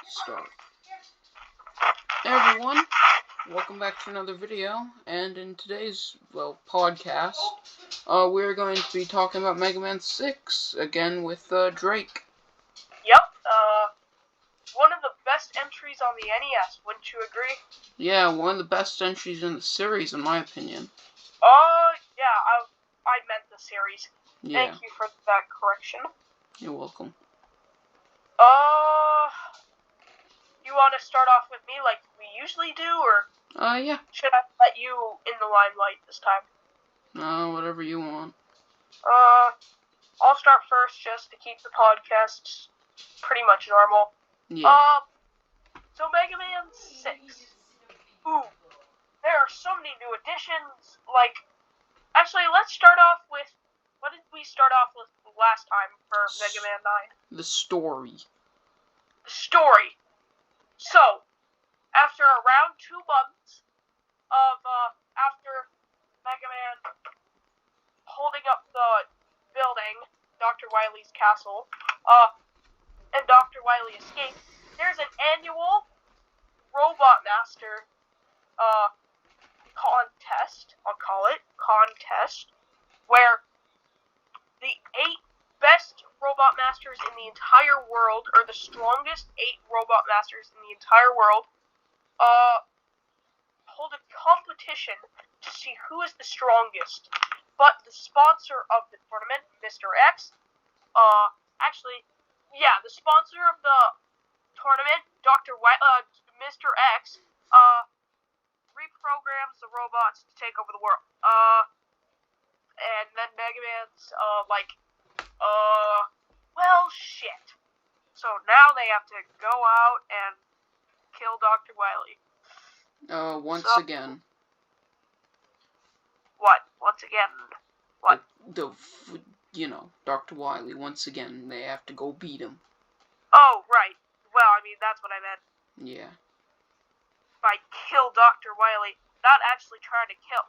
Start. Hey everyone, welcome back to another video, and in today's, podcast, we're going to be talking about Mega Man 6, again with, Drake. Yep, one of the best entries on the NES, wouldn't you agree? Yeah, one of the best entries in the series, in my opinion. Yeah, I meant the series. Yeah. Thank you for that correction. You're welcome. You want to start off with me like we usually do, or Yeah. should I let you in the limelight this time? Whatever you want. I'll start first just to keep the podcast pretty much normal. Yeah. So Mega Man 6. Ooh, there are so many new additions. Actually, let's start off with, what did we start off with last time for Mega Man 9? The story. The story. So, after around 2 months of, after Mega Man holding up the building, Dr. Wily's castle, and Dr. Wily escaped, there's an annual Robot Master, contest, I'll call it, where the 8 best Robot Masters in the entire world, or the strongest 8 Robot Masters in the entire world, hold a competition to see who is the strongest. But the sponsor of the tournament, Mr. X, the sponsor of the tournament, Mr. X, reprograms the robots to take over the world. And then Mega Man's, shit. So now they have to go out and kill Dr. Wily. Once again. What? Once again? What? Dr. Wily, once again, they have to go beat him. Oh, right. Well, I mean, that's what I meant. Yeah. If I kill Dr. Wily, not actually trying to kill,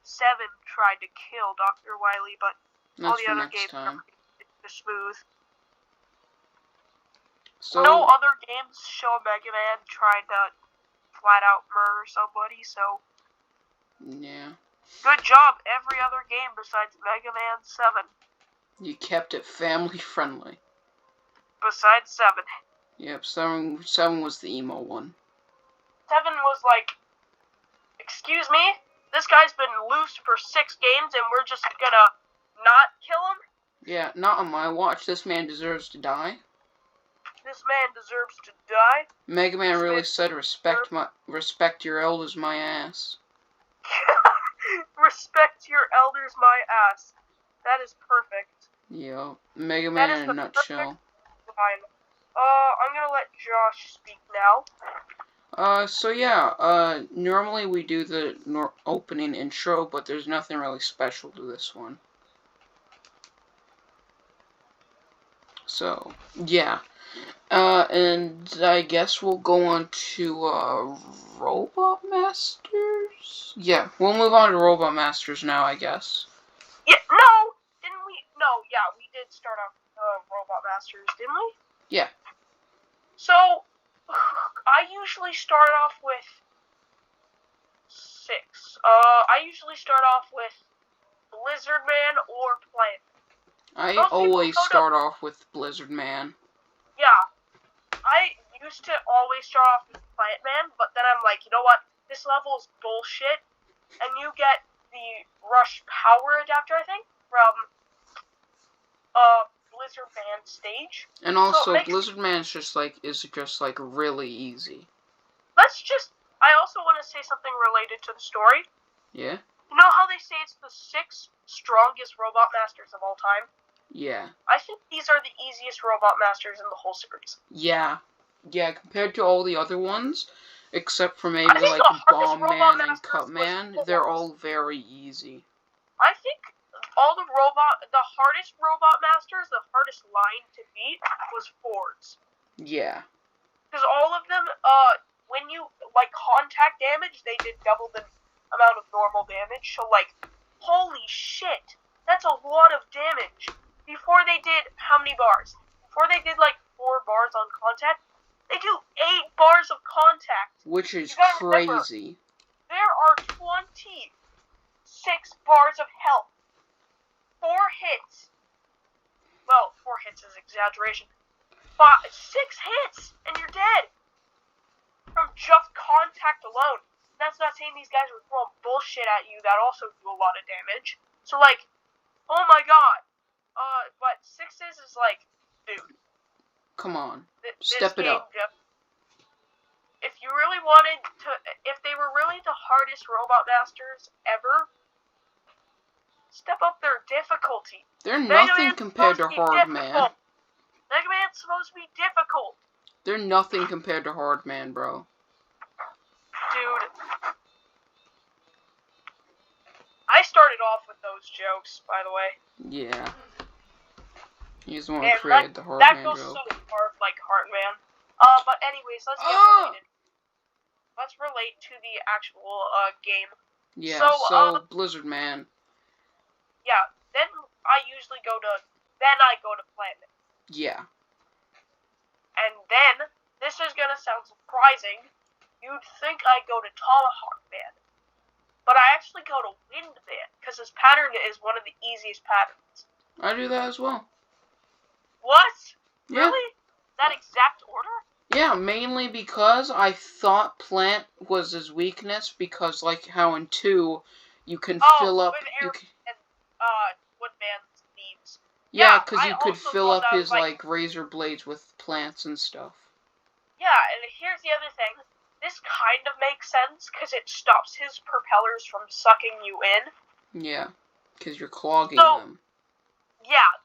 Seven tried to kill Dr. Wily, but that's all the other next games time. are smooth. So, no other games show Mega Man trying to flat out murder somebody, so... Yeah. Good job, every other game besides Mega Man 7. You kept it family friendly. Besides 7. Yep, 7 was the emo one. 7 was like, excuse me? This guy's been loose for 6 games and we're just gonna not kill him? Yeah, not on my watch. This man deserves to die. This man deserves to die? Mega Man really said, respect your elders, my ass. Respect your elders, my ass. That is perfect. Yeah, Mega Man in a nutshell. I'm gonna let Josh speak now. Normally we do the opening intro, but there's nothing really special to this one. So, yeah. And I guess we'll go on to, Robot Masters? Yeah, we'll move on to Robot Masters now, I guess. Yeah, no! Didn't we? No, yeah, we did start off, Robot Masters, didn't we? Yeah. So, I usually start off with 6. I usually start off with Blizzard Man or Plant. I always start off with Blizzard Man. Yeah. I used to always start off with Plant Man, but then I'm like, you know what? This level is bullshit. And you get the Rush Power Adapter, I think, from Blizzard Man stage. And also, Blizzard Man is just really easy. I also want to say something related to the story. Yeah? You know how they say it's the 6 strongest Robot Masters of all time? Yeah. I think these are the easiest Robot Masters in the whole series. Yeah. Yeah, compared to all the other ones, except for maybe Bomb Man and Cut Man, they're all very easy. I think the hardest Robot Masters, the hardest line to beat, was Ford's. Yeah. Because all of them, when you, contact damage, they did double the amount of normal damage. So, holy shit, that's a lot of damage. Before they did, how many bars? Before they did, 4 bars on contact. They do 8 bars of contact. Which is remember, crazy. there are 26 bars of health. 4 hits. Well, 4 hits is exaggeration. 6 hits, and you're dead. From just contact alone. That's not saying these guys are throwing bullshit at you that also do a lot of damage. So, like, oh my god. But 6s is like, dude. Come on. Step it up. If you really wanted to, if they were really the hardest Robot Masters ever, step up their difficulty. They're nothing compared to Hard Man. Mega Man's supposed to be difficult. They're nothing compared to Hard Man, bro. Dude. I started off with those jokes, by the way. Yeah. He's the one who created the Hard Man joke. That goes so hard like Hard Man. But anyways, let's get related. Let's relate to the actual game. Yeah, so Blizzard Man. Yeah, then I go to Planet. Yeah. And then, this is gonna sound surprising, you'd think I go to Tomahawk Man. But I actually go to Wind Man, because his pattern is one of the easiest patterns. I do that as well. What? Yeah. Really? That exact order? Yeah, mainly because I thought Plant was his weakness, because like how in 2, you can fill up... and Woodman's leaves. Yeah, because you could fill up his, like, razor blades with plants and stuff. Yeah, and here's the other thing. This kind of makes sense, because it stops his propellers from sucking you in. Yeah, because you're clogging them. Yeah.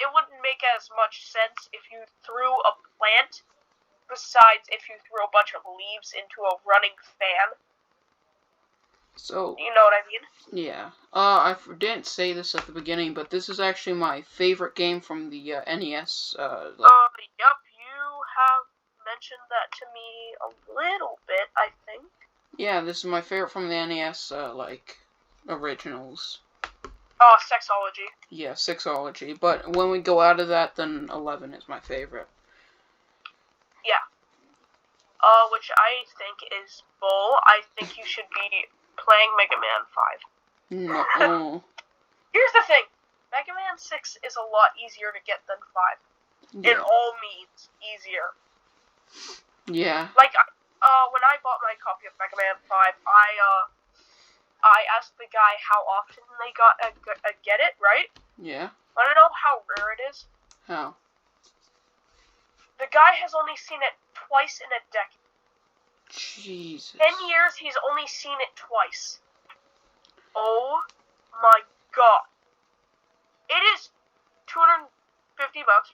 It wouldn't make as much sense if you threw a plant, besides if you threw a bunch of leaves into a running fan. So, you know what I mean? Yeah. I didn't say this at the beginning, but this is actually my favorite game from the NES. Yep, you have mentioned that to me a little bit, I think. Yeah, this is my favorite from the NES, originals. Sexology. Yeah, Sexology. But when we go out of that, then 11 is my favorite. Yeah. Which I think is bull. I think you should be playing Mega Man 5. No. Here's the thing. Mega Man 6 is a lot easier to get than 5. Yeah. In all means, easier. Yeah. Like, when I bought my copy of Mega Man 5, I asked the guy how often they get it, right? Yeah. Wanna know how rare it is? How? The guy has only seen it twice in a decade. Jesus. 10 years, he's only seen it twice. Oh my god. It is $250,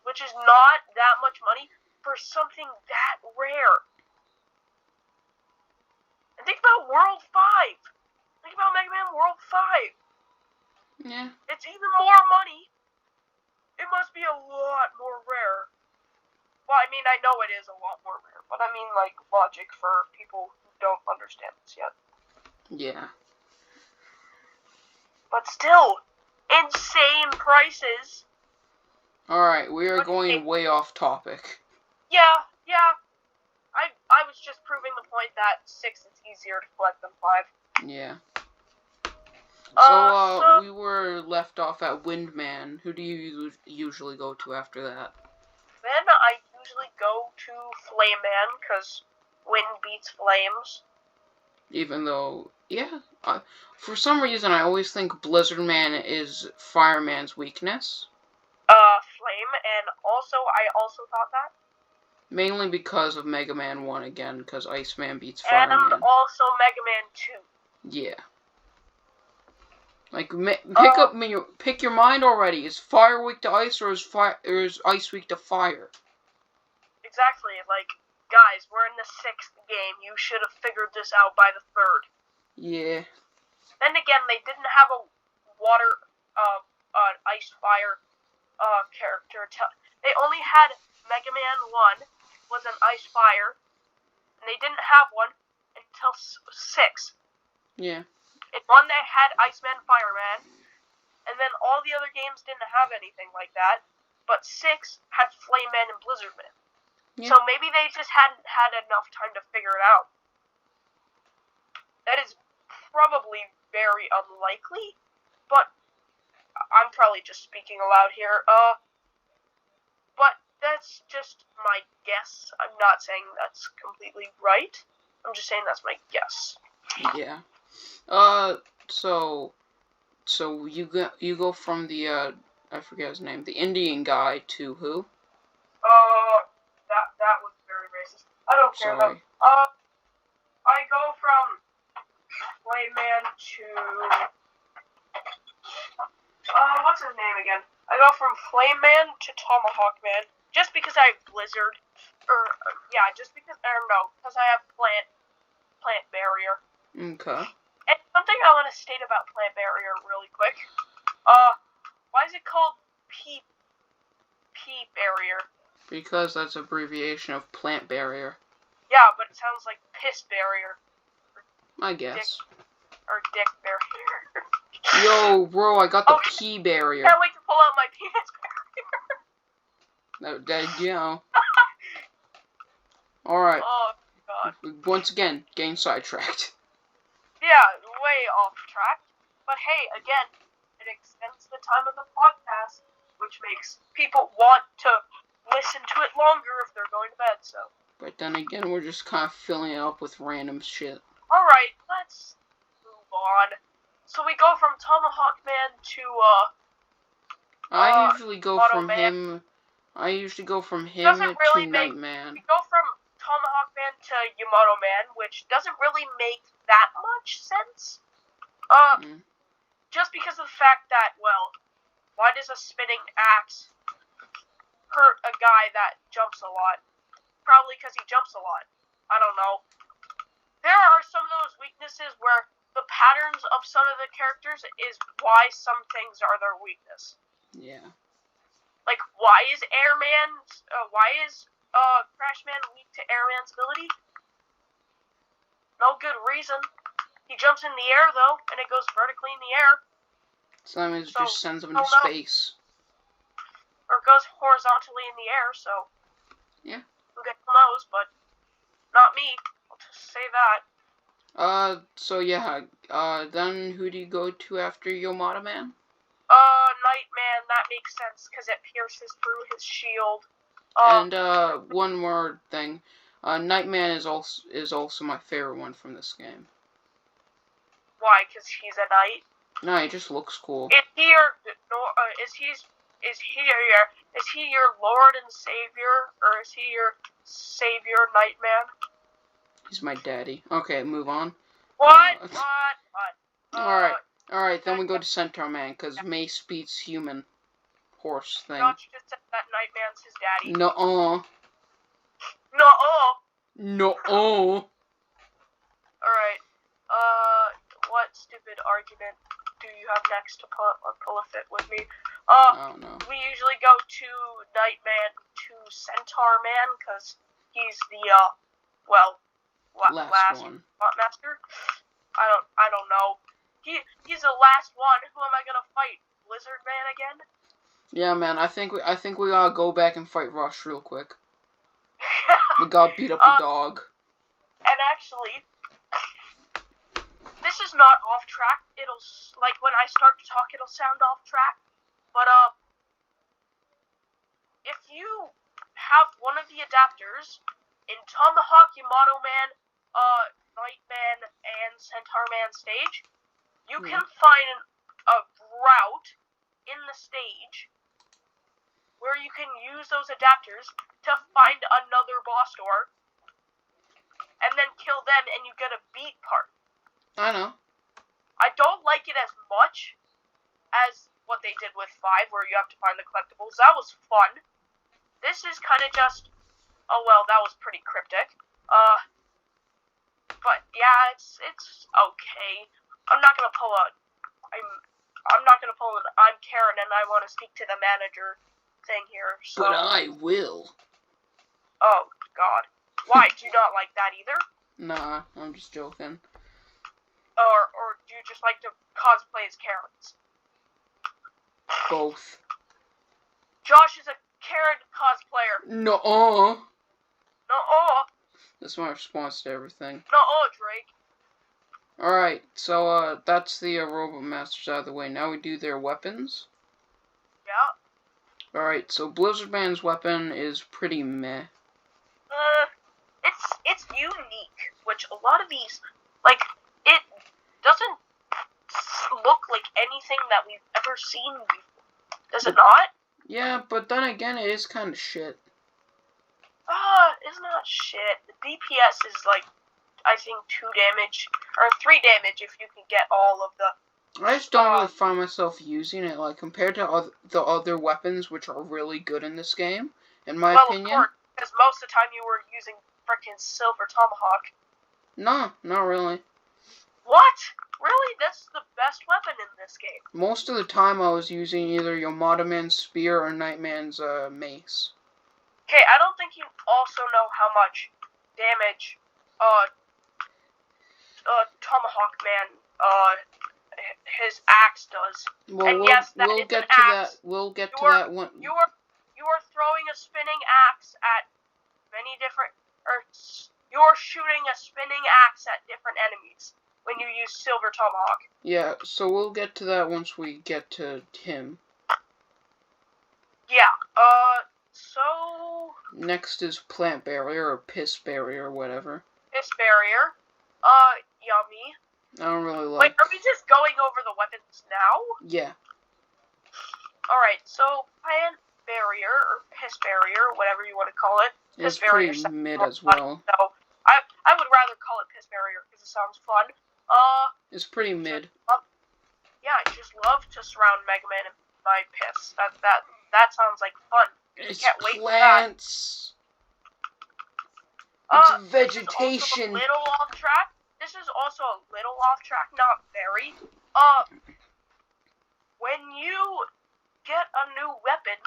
which is not that much money for something that rare. And think about World 5. Think about Mega Man World 5. Yeah. It's even more money. It must be a lot more rare. Well, I mean, I know it is a lot more rare, but I mean, like, logic for people who don't understand this yet. Yeah. But still, insane prices. Alright, we are going way off topic. Yeah. I was just proving the point that 6 is easier to collect than 5. Yeah. So, we were left off at Windman. Who do you usually go to after that? Then I usually go to Flame Man, because wind beats flames. Even though, yeah, for some reason I always think Blizzard Man is Fireman's weakness. Flame, and I also thought that. Mainly because of Mega Man 1 again, because Iceman beats Fireman. And also Mega Man 2. Yeah. Like, pick your mind already. Is fire weak to ice, or is ice weak to fire? Exactly. Like, guys, we're in the 6th game. You should have figured this out by the 3rd. Yeah. Then again, they didn't have a water, ice fire, character. They only had Mega Man 1 was an ice fire, and they didn't have one until 6. Yeah. In 1 they had Iceman, Fireman, and then all the other games didn't have anything like that. but 6 had Flame Man and Blizzard Man. Yeah. So maybe they just hadn't had enough time to figure it out. That is probably very unlikely, but I'm probably just speaking aloud here. But that's just my guess. I'm not saying that's completely right. I'm just saying that's my guess. Yeah. So you go from the I forget his name, the Indian guy to who? That was very racist. I don't care though. Sorry. I go from Flame Man to what's his name again? I go from Flame Man to Tomahawk Man, just because I have Blizzard, just because because I have Plant Barrier. Okay. And something I want to state about Plant Barrier really quick. Why is it called P Barrier? Because that's abbreviation of Plant Barrier. Yeah, but it sounds like Piss Barrier. I guess. Dick Barrier. Yo, bro, I got the P barrier. Can't wait to pull out my penis barrier. Alright. Oh, God. Once again, getting sidetracked. Yeah, way off track. But hey, again, it extends the time of the podcast, which makes people want to listen to it longer if they're going to bed, so. But then again, we're just kind of filling it up with random shit. Alright, let's move on. So we go from Tomahawk Man to, I usually go from Man. him to Night Man. We go from Tomahawk Man to Yamato Man, which doesn't really make that much sense. Just because of the fact that, well, why does a spinning axe hurt a guy that jumps a lot? Probably because he jumps a lot. I don't know. There are some of those weaknesses where the patterns of some of the characters is why some things are their weakness. Yeah. Like, why is Crash Man weak to Airman's ability? No good reason. He jumps in the air, though, and it goes vertically in the air. So that means it just sends him into space. Or it goes horizontally in the air, so. Yeah. Who knows, but not me. I'll just say that. So yeah, then who do you go to after Yamato Man? Night Man, that makes sense, because it pierces through his shield. And, one more thing. Night Man is also my favorite one from this game. Why? Because he's a knight? No, he just looks cool. Is he your Lord and Savior, or is he your Savior, Night Man? He's my daddy. Okay, move on. What? Alright, then we go to Centaur Man, because Mace beats human horse thing. Thought you just said that Night Man's his daddy. Nuh-uh. Nuh-uh. Alright, what stupid argument do you have next to pull a fit with me? I don't know. We usually go to Night Man to Centaur Man, because he's the, last one. Master? I don't know. He's the last one. Who am I gonna fight? Blizzard Man again? Yeah, man. I think we gotta go back and fight Rush real quick. We gotta beat up the dog. And actually, this is not off track. It'll, like, when I start to talk, it'll sound off track. But if you have one of the adapters in Tomahawk, Yamato Man, Night Man, and Centaur Man stage, you can find a route in the stage where you can use those adapters to find another boss door and then kill them and you get a beat part. I know. I don't like it as much as what they did with 5 where you have to find the collectibles. That was fun. This is kind of just, oh well, that was pretty cryptic. But yeah, it's okay. I'm not gonna pull an I'm Karen and I want to speak to the manager thing here. So. But I will. Oh God, why? Do you not like that either? Nah, I'm just joking. Or do you just like to cosplay as Karens? Both. Josh is a Karen cosplayer. No. No-oh. That's my response to everything. No-oh, Drake. Alright, so, that's the Robot Masters out of the way. Now we do their weapons. Yeah. Alright, so Blizzard Man's weapon is pretty meh. It's unique, which a lot of these, like, it doesn't look like anything that we've ever seen before. Does it not? Yeah, but then again, it is kind of shit. It's not shit. The DPS is, like, I think 2 damage, or 3 damage if you can get all of the... I just don't really find myself using it, like, compared to the other weapons, which are really good in this game, in my opinion. Well, of course, because most of the time you were using frickin' Silver Tomahawk. No, not really. What? Really? That's the best weapon in this game. Most of the time I was using either Yamada Man's spear or Nightman's mace. Okay, I don't think you also know how much damage Tomahawk Man his axe does. Well, and yes, we'll get to that. We'll get to that one. You are throwing a spinning axe at many different, or you're shooting a spinning axe at different enemies when you use Silver Tomahawk. Yeah, so we'll get to that once we get to him. Yeah. So next is Plant Barrier or Piss Barrier or whatever. Piss Barrier. Yummy. I don't really like. Wait, are we just going over the weapons now? Yeah. Alright, so Plant Barrier, or Piss Barrier, whatever you want to call it. It's pretty mid as well. So, I would rather call it Piss Barrier, because it sounds fun. It's pretty mid. Yeah, I just love to surround Mega Man in my piss. That sounds like fun. It's can't wait plants. For that. It's vegetation. This is also a little off track. This is also a little off track, not very. When you get a new weapon,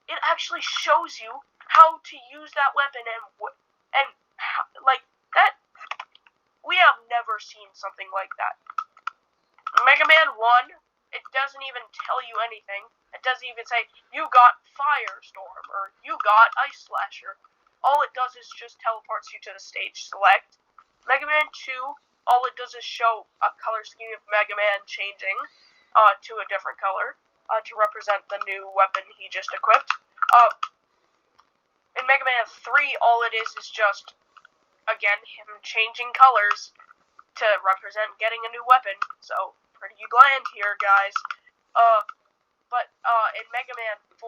it actually shows you how to use that weapon and how, like that. We have never seen something like that. Mega Man 1, it doesn't even tell you anything. It doesn't even say, you got Firestorm, or you got Ice Slasher. All it does is just teleports you to the stage select. Mega Man 2, all it does is show a color scheme of Mega Man changing to a different color to represent the new weapon he just equipped. In Mega Man 3, all it is just, again, him changing colors to represent getting a new weapon. So, pretty bland here, guys. But in Mega Man 4,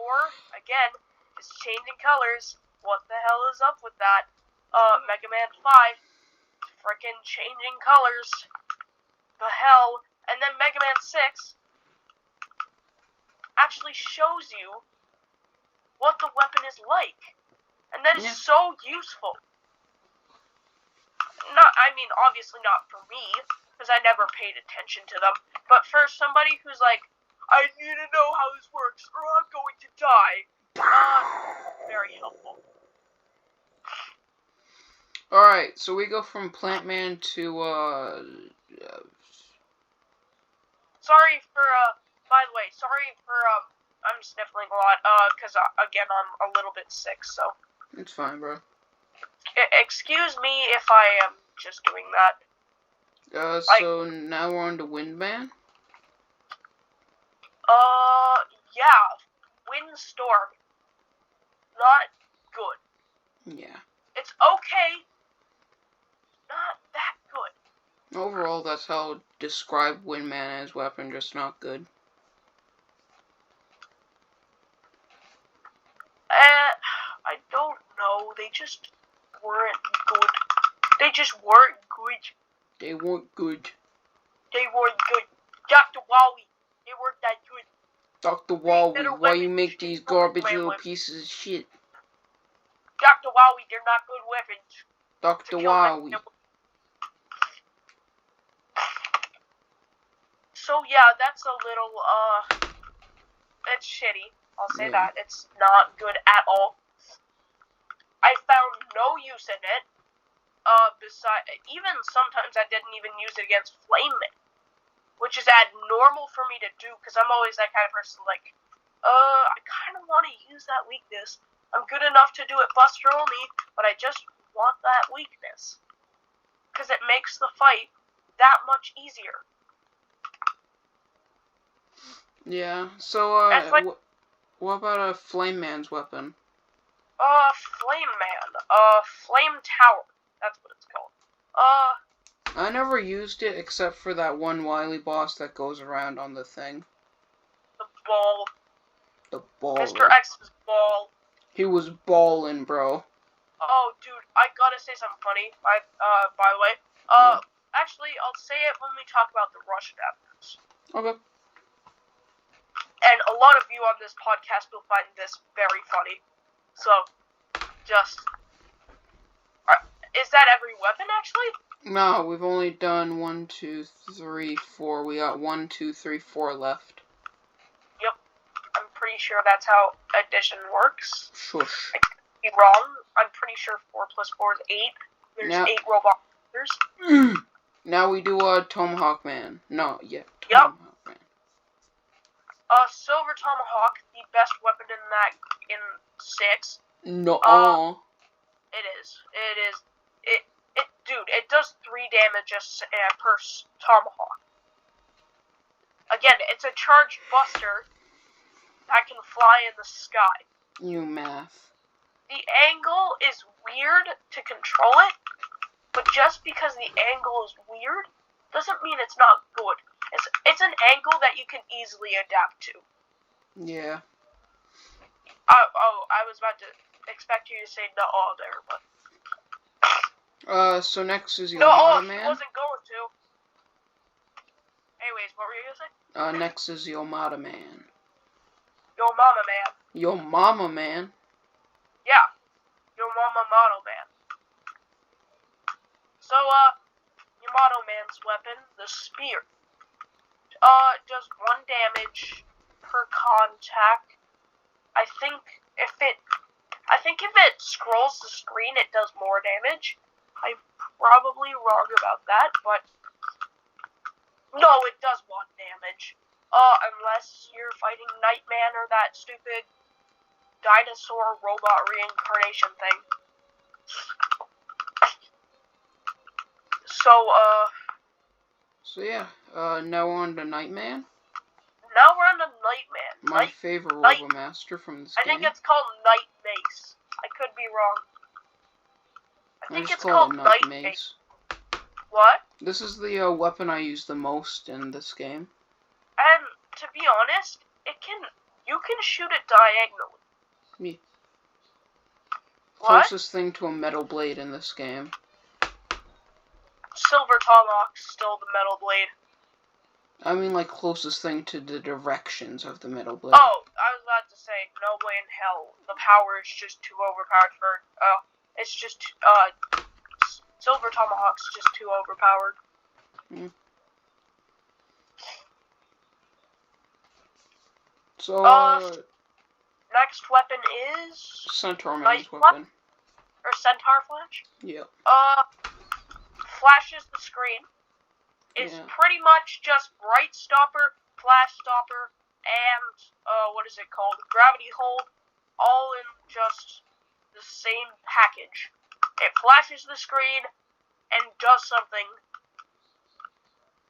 again, is changing colors. What the hell is up with that? Mega Man 5, frickin' changing colors. The hell? And then Mega Man 6 actually shows you what the weapon is like. And that is so useful. Obviously not for me, because I never paid attention to them. But for somebody who's like, I need to know how this works, or I'm going to die. Very helpful. Alright, so we go from Plant Man to, Sorry for, by the way, sorry for, I'm sniffling a lot, because, again, I'm a little bit sick, so. It's fine, bro. Excuse me if I am just doing that. So now we're on to Windman? Yeah. Windstorm. Not good. Yeah. It's okay. Not that good. Overall, that's how I would describe Windman as weapon, just not good. I don't know. They just weren't good. They just weren't good. They weren't good. They weren't good. Dr. Wowie, they weren't that good. Dr. Wowie, why you make these garbage little pieces of shit? Dr. Wowie, they're not good weapons. Dr. Wowie. So yeah, that's a little, it's shitty. I'll say that. It's not good at all. I found no use in it. Even sometimes I didn't even use it against Flame Man, which is abnormal for me to do, because I'm always that kind of person, like, I kind of want to use that weakness. I'm good enough to do it Buster only, but I just want that weakness. Because it makes the fight that much easier. Yeah, so, what about a Flame Man's weapon? Flame Man. Flame Tower. That's what it's called. I never used it except for that one Wily boss that goes around on the thing. The ball. The ball. Mr. X's ball. He was ballin', bro. Oh, dude, I gotta say something funny, by the way. Yeah. Actually, I'll say it when we talk about the rush adapters. Okay. And a lot of you on this podcast will find this very funny. So, just... is that every weapon, actually? No, we've only done 1, 2, 3, 4. We got 1, 2, 3, 4 left. Yep. I'm pretty sure that's how addition works. Shush. I could be wrong. I'm pretty sure 4 plus 4 is 8. There's now, 8 robot monsters. Now we do Tomahawk Man. No, yeah. Tomahawk Man. Silver Tomahawk, the best weapon in 6. No. It is. Dude, it does 3 damage per Tomahawk. Again, it's a charged buster that can fly in the sky. You math. The angle is weird to control it, but just because the angle is weird doesn't mean it's not good. It's an angle that you can easily adapt to. Yeah. I was about to expect you to say no there, but... So next is Yomada Man. No, wasn't going to. Anyways, what were you gonna say? Next is Yomada Man. Yo Mama Man. Yo Mama Man? Yeah. Yo Mama Mono Man. So, Yamato Man's weapon, the S.P.R.I.T.E, does 1 damage per contact. I think if it scrolls the screen, it does more damage. I'm probably wrong about that, but no, it does 1 damage. Unless you're fighting Nightman or that stupid dinosaur robot reincarnation thing. So yeah, now on to Nightman. Now we're on to Nightman. My favorite Robomaster from this game. I think it's called Night Mace. I could be wrong. I think it's call called it Night Mace. What? This is the weapon I use the most in this game. And to be honest, you can shoot it diagonally. Me. What? Closest thing to a metal blade in this game. Silver Tomahawk's still the metal blade. I mean, like, closest thing to the directions of the metal blade. Oh, I was about to say, no way in hell. The power is just too overpowered for... it's just... Silver Tomahawk's just too overpowered. Mm. So, next weapon is... Centaur Man's weapon. Or Centaur Flash? Yep. Flashes the screen. Is pretty much just Bright Stopper, Flash Stopper, and, what is it called? Gravity Hold, all in just the same package. It flashes the screen and does something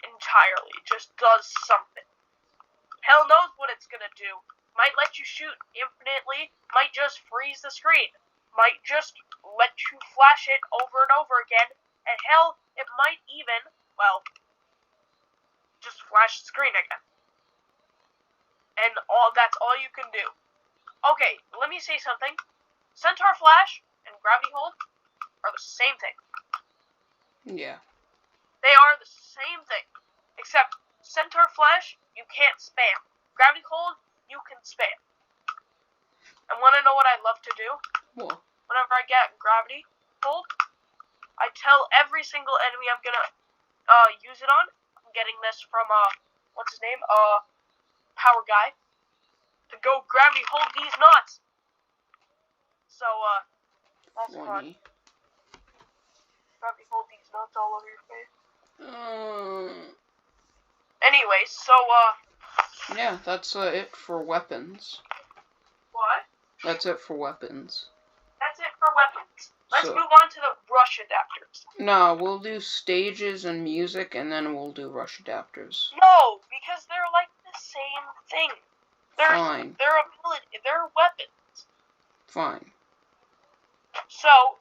entirely. Just does something. Hell knows what it's gonna do. Might let you shoot infinitely, might just freeze the screen, might just let you flash it over and over again, and hell, it might even, well, just flash the screen again. And that's all you can do. Okay, let me say something. Centaur Flash and Gravity Hold are the same thing. Yeah. They are the same thing. Except Centaur Flash, you can't spam. Gravity Hold, you can spam. And wanna know what I love to do? What? Whenever I get Gravity Hold, I tell every single enemy I'm gonna use it on. I'm getting this from what's his name? Power Guy. To go Gravity Hold these nuts. So that's fun. Gravity Hold these nuts all over your face. Anyway, so yeah, that's it for weapons. What? That's it for weapons. That's it for weapons. Let's So, move on to the rush adapters. no, we'll do stages and music, and then we'll do rush adapters. No, because they're like the same thing. Fine. They're weapons. Fine. So,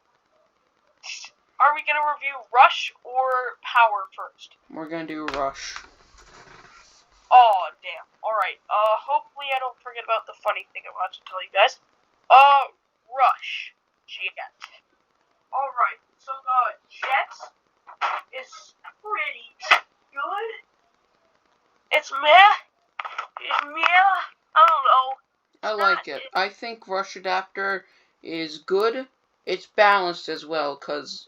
are we gonna review rush or power first? We're gonna do rush. Oh, damn. Alright, hopefully I don't forget about the funny thing I want to tell you guys. Rush. Jet. Alright, so the jet is pretty good. It's meh. I don't know. I like it. I think rush adapter is good. It's balanced as well, because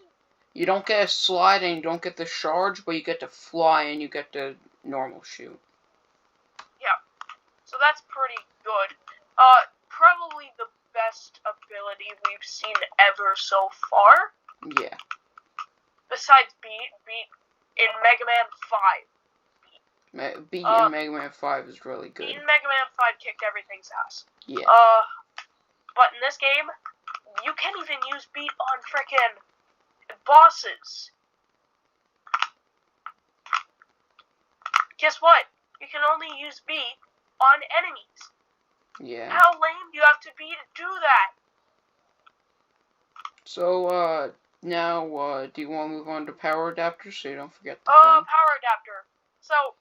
you don't get a slide and you don't get the charge, but you get to fly and you get to normal shoot. Yeah, so that's pretty good. Probably the best ability we've seen ever so far. Yeah. Besides Beat in Mega Man 5. Beat in Mega Man 5 is really good. Beat in Mega Man 5 kicked everything's ass. Yeah. But in this game, you can't even use Beat on frickin' bosses. Guess what? You can only use Beat on enemies. Yeah. How lame do you have to be to do that? So, now, do you want to move on to power adapters so you don't forget the thing? Power adapter. So,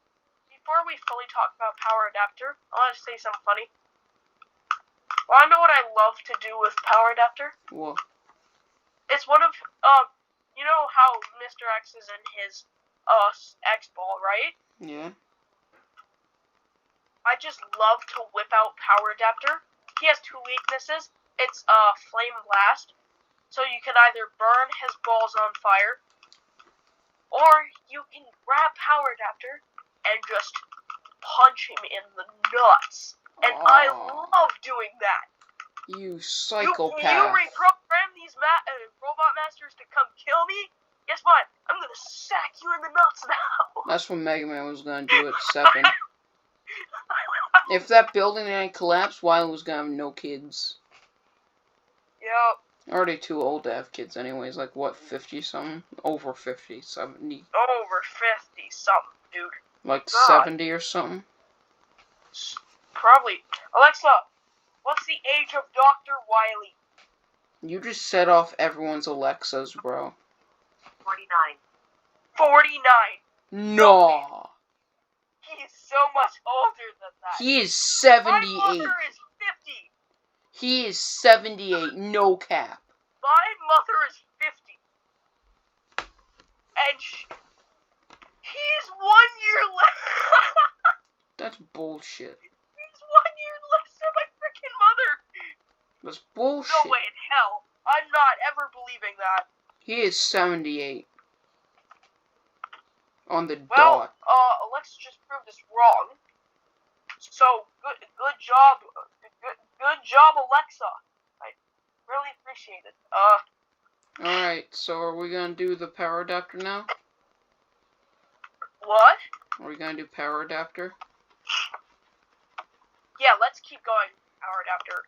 before we fully talk about power adapter, I want to say something funny. Want to know what I love to do with power adapter? What? It's one of, you know how Mr. X is in his, X-Ball, right? Yeah. I just love to whip out power adapter. He has two weaknesses. It's, flame blast. So you can either burn his balls on fire, or you can grab power adapter and just punch him in the nuts. And I love doing that. You psychopath. You reprogram these robot masters to come kill me? Guess what? I'm gonna sack you in the nuts now. That's what Mega Man was gonna do at 7. If that building didn't collapse, Wily was gonna have no kids. Yep. Already too old to have kids anyways, like what, 50-something? Over 50, 70. Over 50-something, dude. Like God. 70 or something? Probably. Alexa, what's the age of Dr. Wily? You just set off everyone's Alexas, bro. 49. 49! No! He is so much older than that. He is 78. My mother is 50. He is 78, no cap. My mother is 50. And he's 1 year less. That's bullshit. He's 1 year less than my freaking mother. That's bullshit. No way in hell. I'm not ever believing that. He is 78. On the dot. dot. Alexa just proved us wrong. So, good job. Good job, Alexa. I really appreciate it. Alright, so are we gonna do the power adapter now? What? Are we gonna do power adapter? Yeah, let's keep going. Power adapter.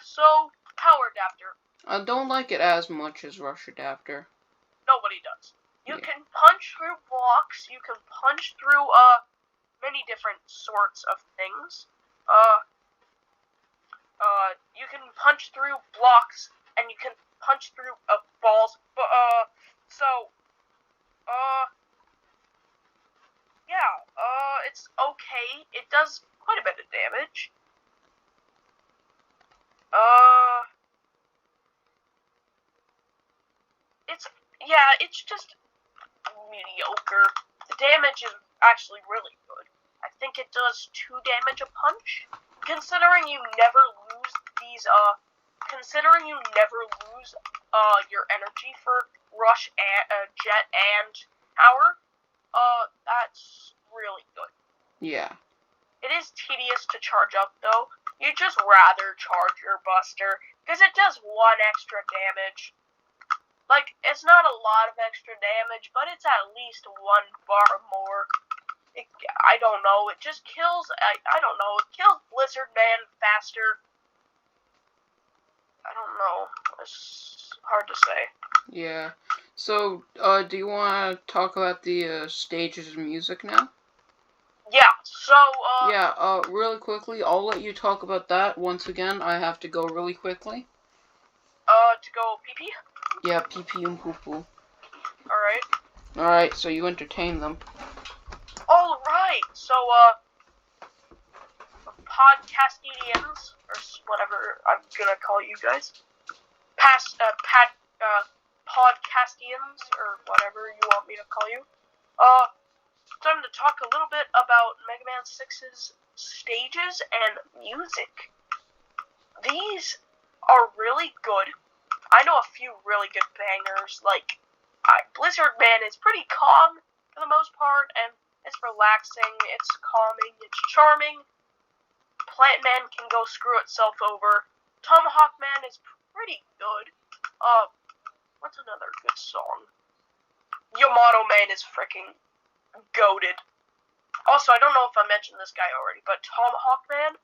So, power adapter. I don't like it as much as rush adapter. Nobody does. You Yeah. can punch through blocks, you can punch through, many different sorts of things. You can punch through blocks, and you can punch through, balls, but, yeah, it's okay. It does quite a bit of damage. It's just mediocre. The damage is actually really good. I think it does 2 damage a punch. Considering you never lose these, your energy for rush and, jet and power, that's really good. Yeah. It is tedious to charge up, though. You'd just rather charge your buster, because it does 1 extra damage. Like, it's not a lot of extra damage, but it's at least 1 bar more. I don't know, it just kills, I don't know, it kills Blizzard Man faster. I don't know. It's hard to say. Yeah. So, do you want to talk about the stages of music now? Yeah. So, Yeah. Really quickly, I'll let you talk about that. Once again, I have to go really quickly. To go pee pee. Yeah, pee pee and poo poo. All right. All right. So you entertain them. All right. So, podcastians, or whatever I'm gonna call you guys, podcastians, or whatever you want me to call you. Time to talk a little bit about Mega Man 6's stages and music. These are really good. I know a few really good bangers, like Blizzard Man is pretty calm for the most part, and it's relaxing, it's calming, it's charming. Plant Man can go screw itself over. Tomahawk Man is pretty good. What's another good song? Yamato Man is freaking goated. Also, I don't know if I mentioned this guy already, but Tomahawk Man,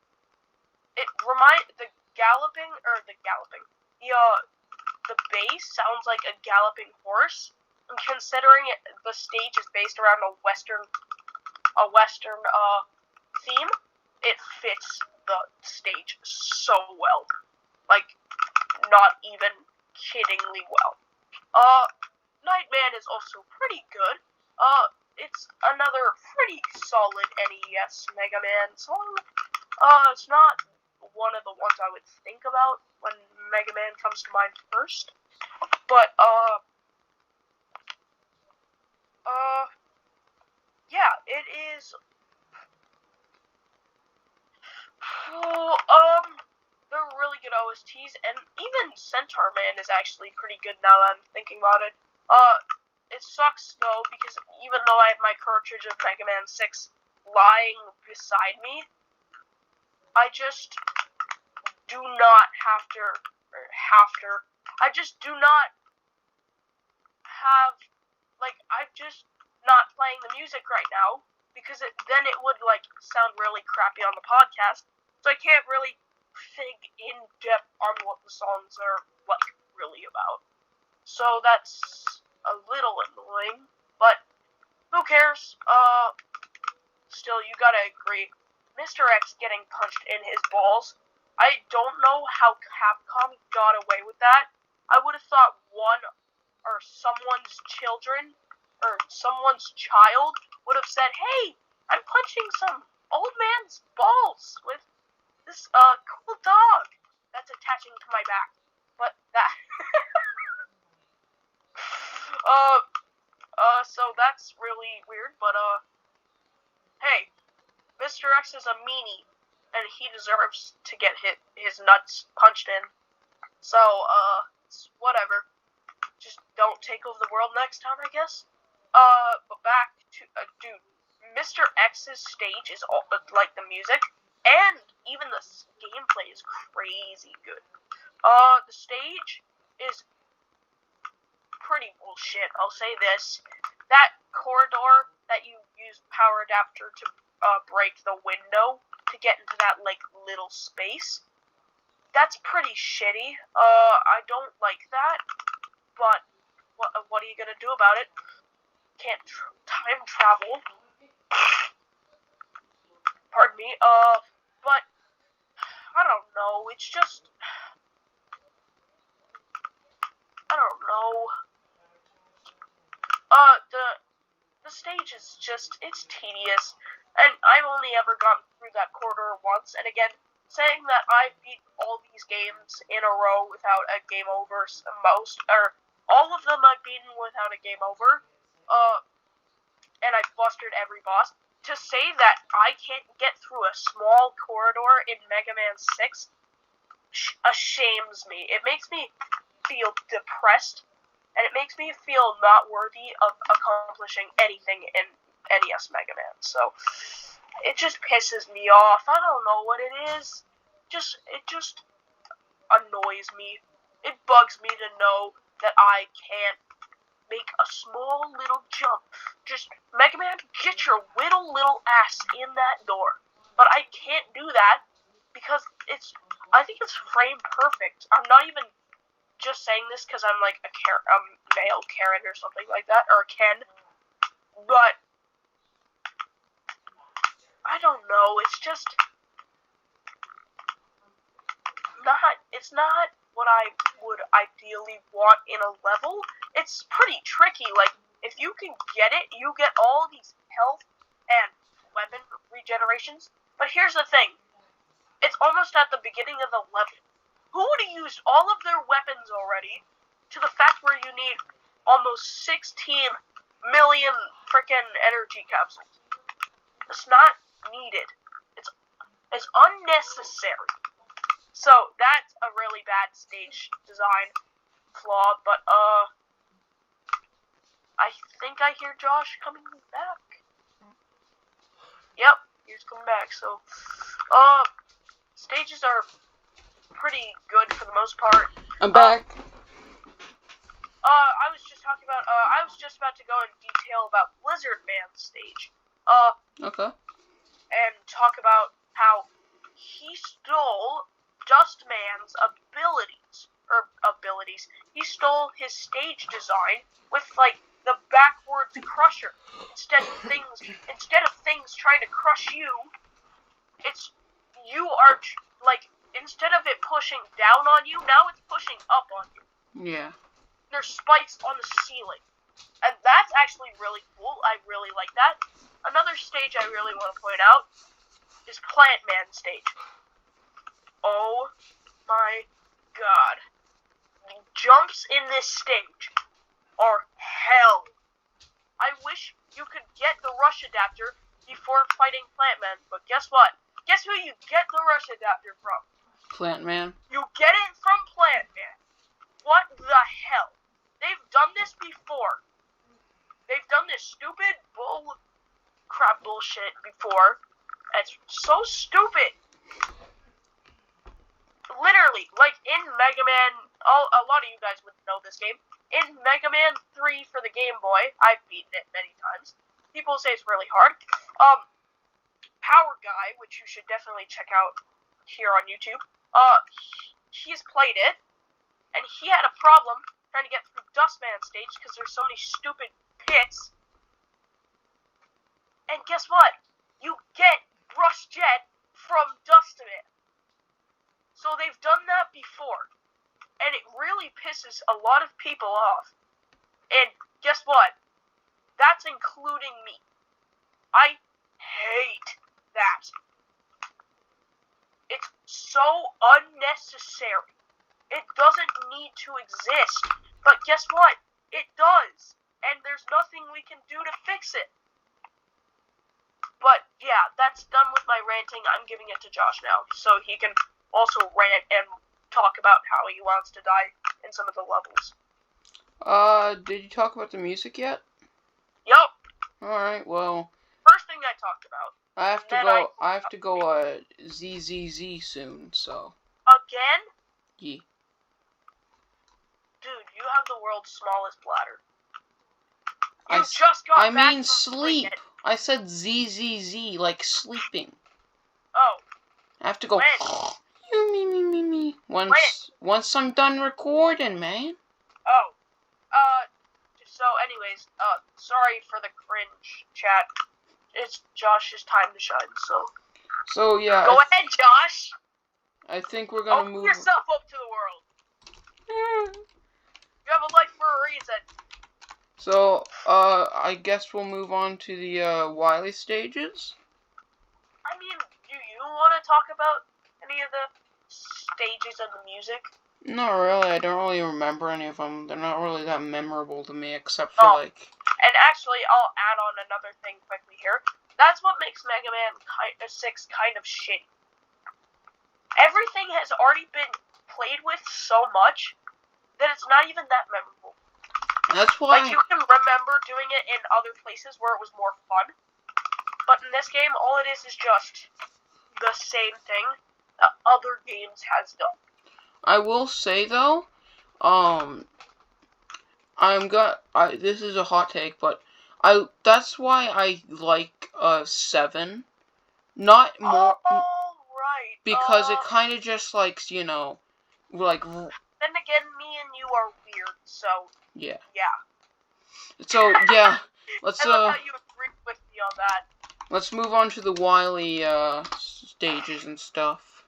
the bass sounds like a galloping horse. And considering the stage is based around a western theme, it fits the stage so well. Like, not even kiddingly well. Nightman is also pretty good. It's another pretty solid NES Mega Man song. It's not one of the ones I would think about when Mega Man comes to mind first. But, yeah, it is. They're really good OSTs, and even Centaur Man is actually pretty good now that I'm thinking about it. It sucks though, because even though I have my cartridge of Mega Man 6 lying beside me, I just do not I just do not have, I'm just not playing the music right now, because then it would, sound really crappy on the podcast, so I can't really think in depth on what the songs are, really about. So that's a little annoying, but who cares? Still, you gotta agree, Mr. X getting punched in his balls, I don't know how Capcom got away with that. I would have thought someone's child would have said, "Hey, I'm punching some old man's balls with this cool dog that's attaching to my back." But that so that's really weird, but hey, Mr. X is a meanie, and he deserves to get his nuts punched in. So, whatever. Just don't take over the world next time, I guess. But back to, dude, Mr. X's stage is all, the music, and even the gameplay is crazy good. The stage is pretty bullshit, I'll say this. That corridor that you use power adapter to break the window to get into that, little space, that's pretty shitty. I don't like that, but what are you gonna do about it? Can't time travel. Pardon me. But I don't know. It's just, I don't know. The stage is just, it's tedious, and I've only ever gotten through that corridor once. And again, saying that I've beat all these games in a row without a game over, all of them I've beaten without a game over, and I've bustered every boss. To say that I can't get through a small corridor in Mega Man 6 ashames me. It makes me feel depressed, and it makes me feel not worthy of accomplishing anything in NES Mega Man. So, it just pisses me off. I don't know what it is. It just annoys me. It bugs me to know that I can't make a small little jump. Just, Mega Man, get your little ass in that door. But I can't do that because I think it's frame perfect. I'm not even just saying this because I'm like a male Karen or something like that, or Ken. But I don't know. It's just not. It's not what I would ideally want in a level. It's pretty tricky. Like, if you can get it, you get all these health and weapon regenerations. But here's the thing. It's almost at the beginning of the level. Who would have used all of their weapons already to the fact where you need almost 16 million freaking energy capsules? It's not needed. It's unnecessary. So that's a really bad stage design flaw, but I think I hear Josh coming back. Yep, he's coming back. So stages are pretty good for the most part. I'm back. I was just talking about I was just about to go in detail about Blizzard Man's stage. Okay. And talk about how he stole Dustman's abilities. He stole his stage design with like the backwards crusher. Instead of things trying to crush you, you are like, instead of it pushing down on you, now it's pushing up on you. Yeah. There's spikes on the ceiling. And that's actually really cool. I really like that. Another stage I really want to point out is Plant Man stage. Oh my god. The jumps in this stage are hell. I wish you could get the rush adapter before fighting Plant Man, but guess what? Guess who you get the rush adapter from? Plant Man. You get it from Plant Man. What the hell? They've done this before. They've done this stupid bullshit before. It's so stupid. Literally, like in Mega Man, a lot of you guys would know this game. In Mega Man 3 for the Game Boy, I've beaten it many times. People say it's really hard. Power Guy, which you should definitely check out here on YouTube, he's played it, and he had a problem trying to get through Dustman stage because there's so many stupid pits. And guess what? You get Rush Jet from Dustman. So they've done that before, and it really pisses a lot of people off. And guess what? That's including me. I hate that. It's so unnecessary. It doesn't need to exist. But guess what? It does. And there's nothing we can do to fix it. But yeah, that's done with my ranting. I'm giving it to Josh now, so he can also rant and talk about how he wants to die in some of the levels. Did you talk about the music yet? Yup. Alright, well, first thing I talked about. I have to go ZZZ soon, so. Again? Yeah. Dude, you have the world's smallest bladder. You just got I back mean from sleep. cricket. I said ZZZ, like sleeping. Oh. I have to go. Me. Once I'm done recording, man. Oh. So anyways, sorry for the cringe, chat. It's Josh's time to shine, so. So yeah. Go ahead, Josh. I think we're gonna move. Open yourself up to the world. You have a life for a reason. So, I guess we'll move on to the, Wily stages. I mean, do you want to talk about any of the stages and the music? Not really. I don't really remember any of them. They're not really that memorable to me, except for, like... And actually, I'll add on another thing quickly here. That's what makes Mega Man 6 kind of shitty. Everything has already been played with so much that it's not even that memorable. That's why... Like, you can remember doing it in other places where it was more fun. But in this game, all it is just the same thing that other games has done. I will say, though, this is a hot take, but that's why I like, 7. Not more... Oh, right. because it kind of just, like, you know, like... Then again, me and you are weird, so... Yeah. Yeah. So, yeah, let's, I love how you agree with me on that. Let's move on to the Wily, stages and stuff.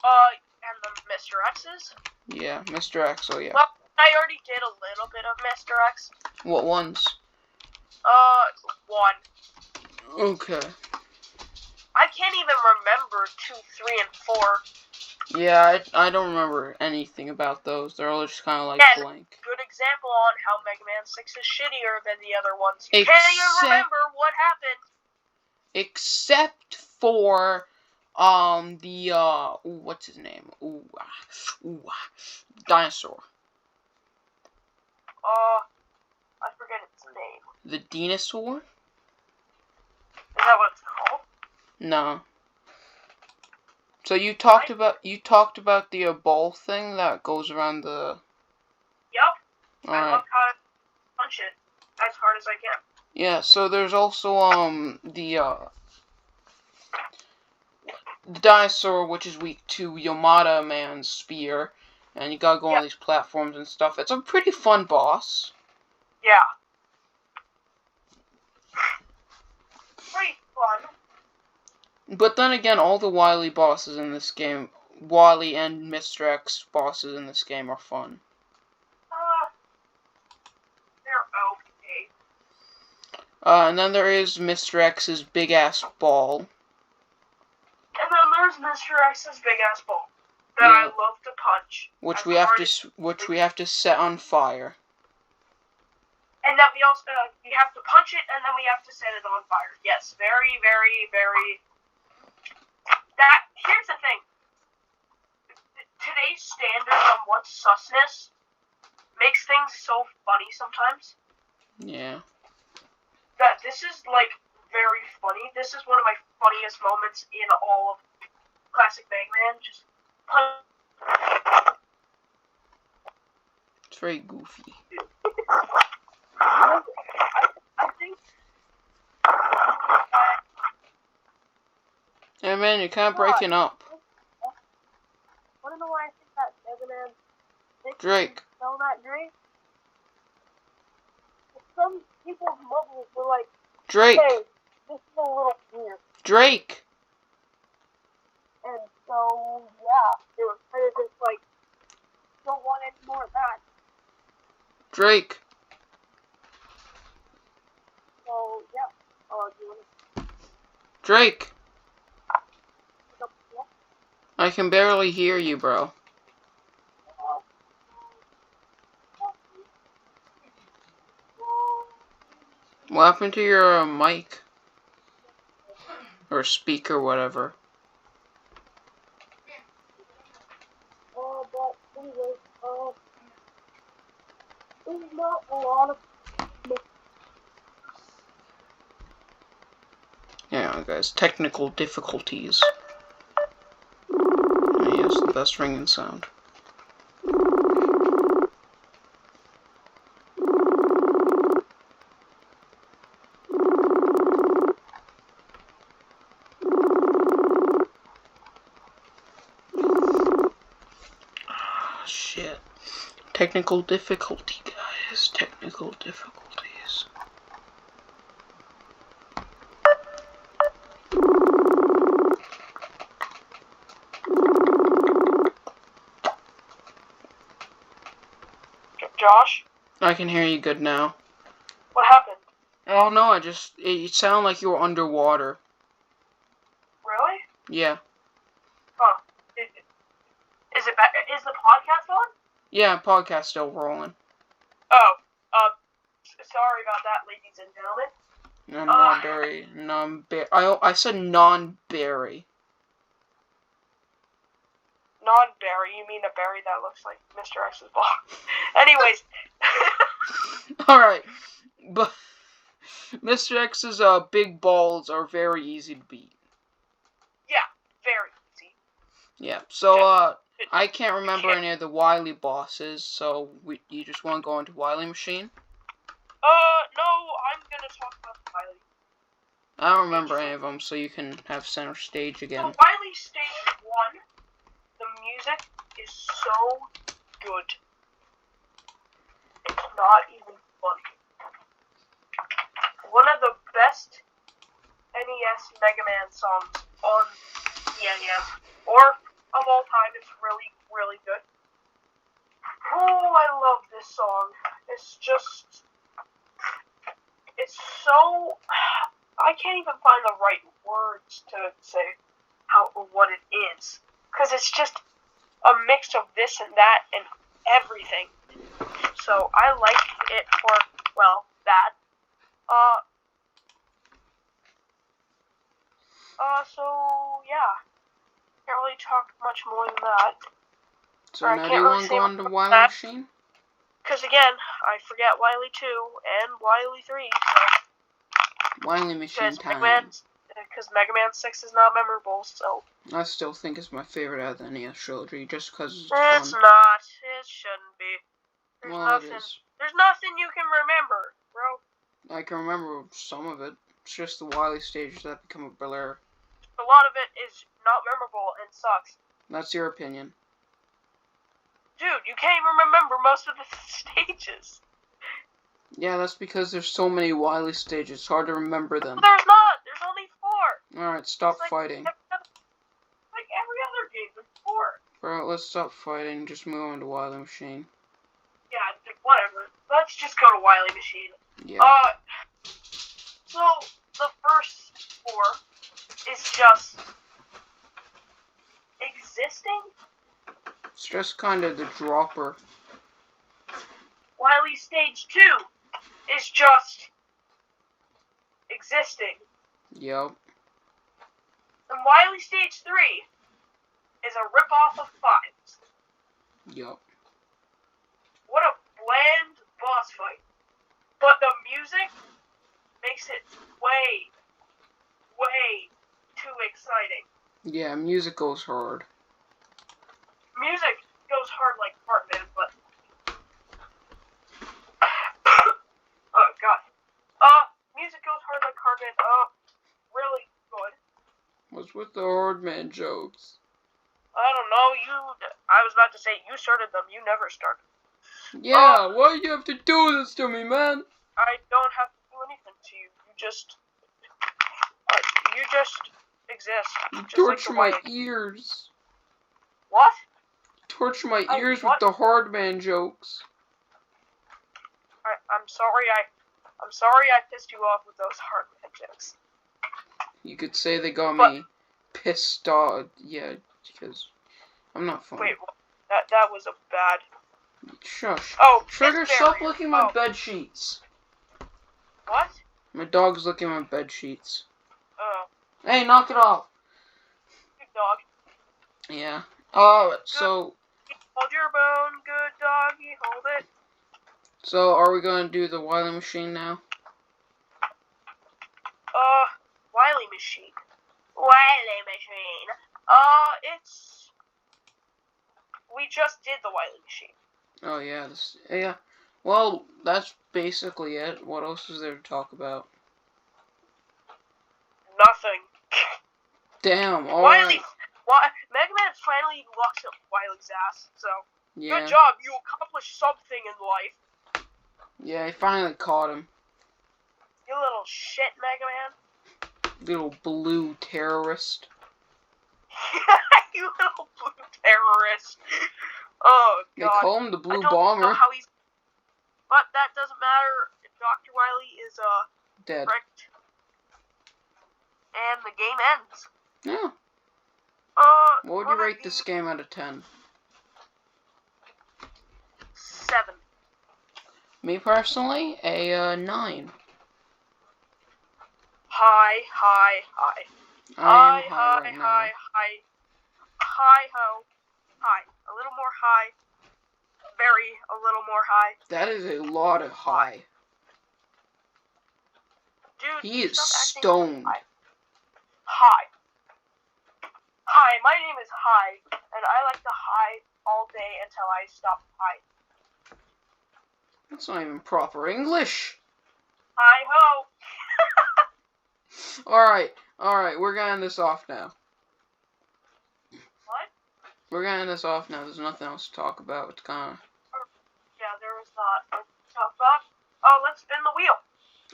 And the Mr. X's? Yeah, Mr. X, oh yeah. Well, I already did a little bit of Mr. X. What ones? One. Okay. I can't even remember 2, 3, and 4. Yeah, I don't remember anything about those. They're all just kind of like And blank. good example on how Mega Man 6 is shittier than the other ones. You can't even remember what happened. Except for, what's his name? Dinosaur. I forget its name. The dinosaur? Is that what it's called? No. So you talked about the ball thing that goes around the... Yep. Alright. I love how to punch it as hard as I can. Yeah, so there's also, the dinosaur, which is weak to Yamada Man's spear, and you gotta go on these platforms and stuff. It's a pretty fun boss. Yeah. Pretty fun. But then again, all the Wily bosses in this game, Wily and Mr. X bosses in this game are fun. They're okay. And then there is Mr. X's big-ass ball. And then there's Mr. X's big-ass ball that I love to punch. Which we have to set on fire. And that we also we have to punch it, and then we have to set it on fire. Yes, very, very, very. Here's the thing. Today's standard on what's susness makes things so funny sometimes. Yeah. That this is like very funny. This is one of my funniest moments in all of classic Mega Man. Just punch. It's very goofy. I think. Hey man, you're kind of breaking up. Want to know why I think that Mega Man 6 Drake. so that great? Some people's mobiles were like, Drake. hey, this is a little weird. Drake. And so, yeah, they were kind of just like, don't want any more of that. Drake. So, yeah. Do you want to... Drake. Yeah. I can barely hear you, bro. What happened to your mic? Or speaker, whatever. But anyways, there's not a lot of... Yeah, guys, technical difficulties. Yes, the best ringing sound. Shit. Technical difficulty, guys. Technical difficulties. Josh? I can hear you good now. What happened? Oh no, it sounded like you were underwater. Really? Yeah. Huh. Is the podcast on? Yeah, podcast still rolling. Oh, sorry about that, ladies and gentlemen. I said non-berry. Non-berry? You mean a berry that looks like Mr. X's ball? Anyways. Alright, but Mr. X's big balls are very easy to beat. Yeah, very easy. Yeah, so I can't remember any of the Wily bosses, so you just want to go into Wily Machine? No, I'm gonna talk about Wily. I don't remember any of them, so you can have center stage again. So Wily Stage 1 1, the music is so good. It's not even funny. One of the best NES Mega Man songs on the NES, or of all time. It's really, really good. Oh, I love this song. It's just, it's so, I can't even find the right words to say what it is, because it's just a mix of this and that and everything. So I like it for, well, that. So yeah, can't really talk much more than that. So now do you want to go on to Wily Machine? Because again, I forget Wily 2 and Wily 3. So Wily Machine time. Because Mega Man 6 is not memorable, so... I still think it's my favorite out of the NES trilogy, just because it's fun. It's not. It shouldn't be. It is. There's nothing you can remember, bro. I can remember some of it. It's just the Wily stages that become a blur. A lot of it is not memorable and sucks. That's your opinion. Dude, you can't even remember most of the stages. Yeah, that's because there's so many Wily stages. It's hard to remember them. There's not. There's only 4. Alright, stop fighting. Like every other game, there's 4. Bro, let's stop fighting. Just move on to Wily Machine. Yeah, whatever. Let's just go to Wily Machine. Yeah. So the first 4 is just existing. It's just kind of the dropper. Wily Stage 2 is just existing. Yep. And Wily Stage 3 is a ripoff of 5. Yep. What a bland boss fight. But the music makes it way, way too exciting. Yeah, music goes hard. Music goes hard like Cartman, but... oh, God. Music goes hard like Cartman. Really good. What's with the hard man jokes? I don't know, I was about to say, you started them, you never started. Yeah, why do you have to do this to me, man? I don't have to do anything to you, you just exist. You just torture like my ears. What? Torture my ears with the hard man jokes. I'm sorry I pissed you off with those hard man jokes. You could say they got me pissed off. Yeah, because I'm not funny. Wait, that was a bad... Shush. Oh, Trigger, stop licking my bed sheets. What? My dog's licking my bed sheets. Oh. Hey, knock it off. Good dog. Yeah. So... Hold your bone, good doggy, hold it. So, are we going to do the Wily Machine now? Wily Machine. Wily Machine. We just did the Wily Machine. Oh, yeah. Yeah. Well, that's basically it. What else is there to talk about? Nothing. Damn, alright. Mega Man finally locks up Wily's ass, so... Yeah. Good job, you accomplished something in life. Yeah, he finally caught him. You little shit, Mega Man. Little blue terrorist. You little blue terrorist. Oh, God. They call him the Blue I don't Bomber. know how he's... But that doesn't matter. Dr. Wily is, dead. Correct. And the game ends. Yeah. What would you rate this game out of 10? 7. Me personally, a 9. High. I am high right now. High ho. High. A little more high. A little more high. That is a lot of high. Dude, he is stoned. Hi. Hi, my name is Hi, and I like to high all day until I stop high. That's not even proper English. Hi ho. Alright, we're gonna end this off now. we're gonna end this off now. There's nothing else to talk about. It's kind of... Yeah, there was not. Let's talk about... Oh, let's spin the wheel.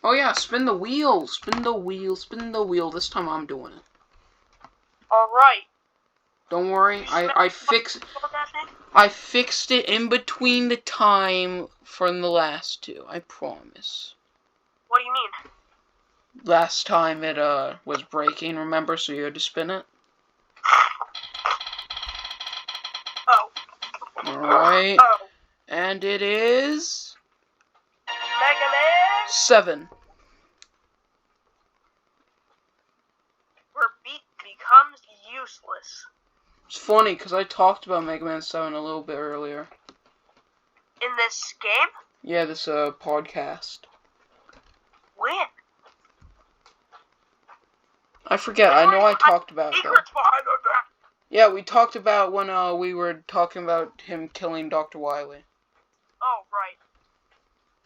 Oh yeah, spin the wheel. Spin the wheel. Spin the wheel. This time I'm doing it. Alright. Don't worry. I fixed it in between the time from the last two. I promise. What do you mean? Last time it was breaking, remember? So you had to spin it. Oh. Alright. Oh. And it is... Mega Man 7. Where beat becomes useless. It's funny, because I talked about Mega Man 7 a little bit earlier. In this game? Yeah, this podcast. When? I forget. I know I talked about it, though. Secrets behind our back. Yeah, we talked about when we were talking about him killing Dr. Wily. Oh, right.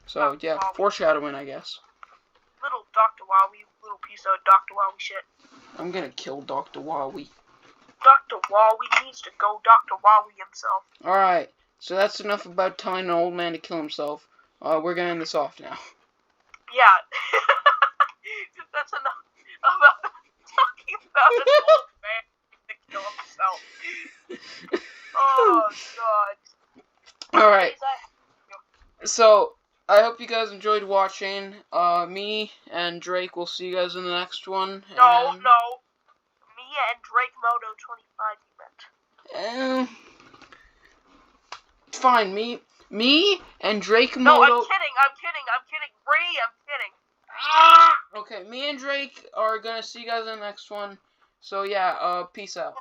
So, yeah, foreshadowing, I guess. Little Dr. Wily, little piece of Dr. Wily shit. I'm gonna kill Dr. Wily. Dr. Wily needs to go Dr. Wily himself. Alright, so that's enough about telling an old man to kill himself. We're gonna end this off now. Yeah. That's enough about talking about an old man to kill himself. Oh, God. Alright. So, I hope you guys enjoyed watching. Me and Drake will see you guys in the next one. No. Me and drakemoto25 you meant. Fine, me and drakemoto... No, I'm kidding. Bree, I'm kidding. Okay, me and Drake are gonna see you guys in the next one. So yeah, peace out.